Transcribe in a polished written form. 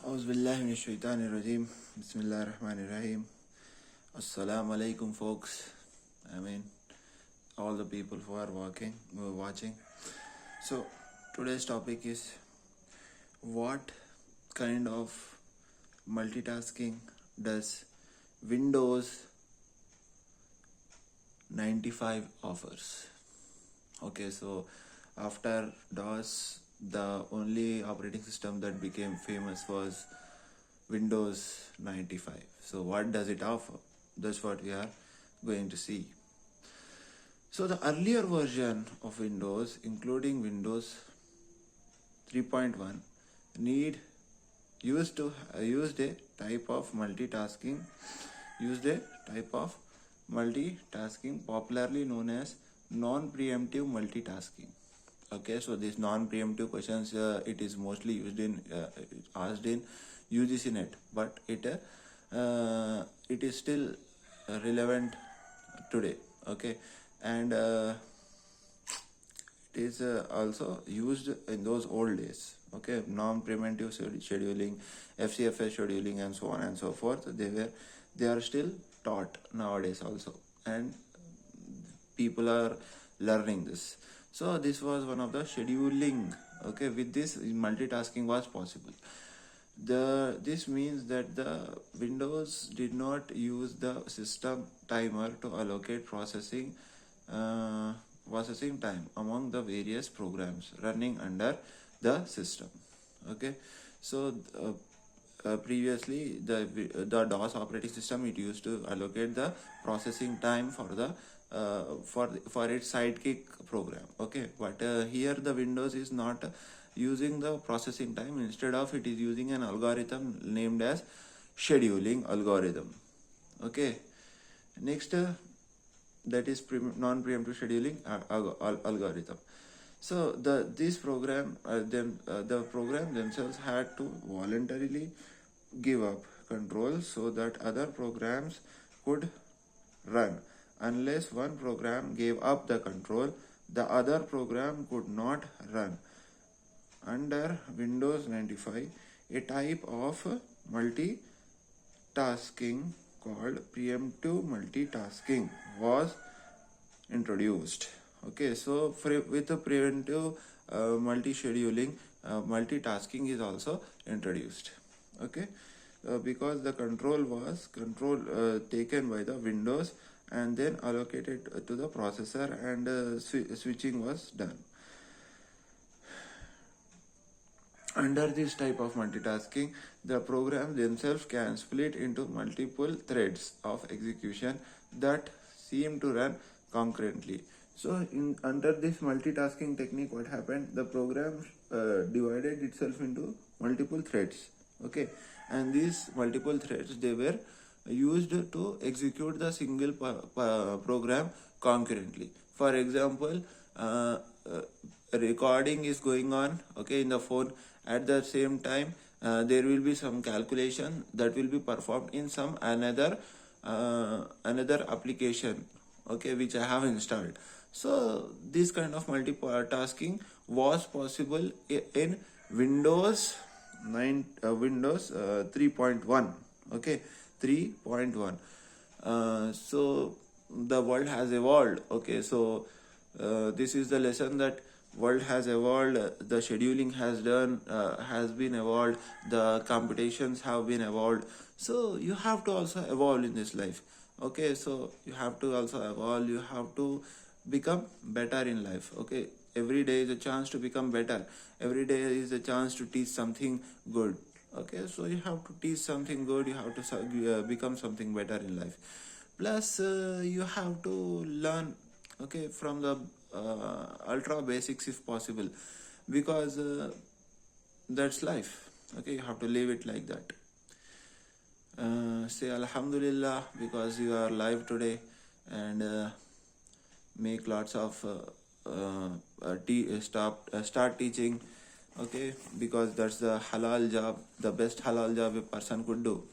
Auzubillahiminash-shaytanir-rajim. Bismillahir-rahmanir-rahim. Assalamu alaikum, folks. I mean, all the people who are watching. So, today's topic is what kind of multitasking does Windows 95 offers? Okay, so after DOS, the only operating system that became famous was Windows 95. So what does it offer? That's what we are going to see. So the earlier version of Windows, including Windows 3.1, used a type of multitasking popularly known as non-preemptive multitasking. Okay, so these non-preemptive questions it is mostly asked in UGC net, but it is still relevant today. Okay, and it is also used in those old days. Okay, non-preemptive scheduling, FCFS scheduling, and so on and so forth. They are still taught nowadays also, and people are learning this. So this was one of the scheduling. Okay, with this multitasking was possible. This means that the Windows did not use the system timer to allocate processing time among the various programs running under the system. Okay, so previously the DOS operating system, it used to allocate the processing time for the for its sidekick program. Okay, but here the Windows is not using the processing time. Instead of, it is using an algorithm named as scheduling algorithm. Okay, next that is non-preemptive scheduling algorithm. So the program themselves had to voluntarily give up control so that other programs could run. Unless one program gave up the control, the other program could not run. Under Windows 95, a type of multitasking called preemptive multitasking was introduced. Okay, so with the preventive multi-scheduling, multitasking is also introduced. Okay, because the control was taken by the Windows and then allocated to the processor, and switching was done. Under this type of multitasking, the program themselves can split into multiple threads of execution that seem to run concurrently. So under this multitasking technique, what happened? The program divided itself into multiple threads. Okay, and these multiple threads, they were used to execute the single program concurrently. For example, recording is going on, okay, in the phone. At the same time, there will be some calculation that will be performed in some another application, okay, which I have installed. So this kind of multitasking was possible in Windows 3.1. okay, 3.1. So the world has evolved. Okay, so this is the lesson that world has evolved. The scheduling has been evolved. The computations have been evolved. So you have to also evolve in this life. Okay, so you have to also evolve. You have to become better in life. Okay, every day is a chance to become better. Every day is a chance to teach something good. Okay, so you have to teach something good. You have to become something better in life. Plus you have to learn, okay, from the ultra basics if possible, because that's life. Okay, you have to live it like that. Say Alhamdulillah because you are alive today, and make lots of start teaching. Okay, because that's the halal job, the best halal job a person could do.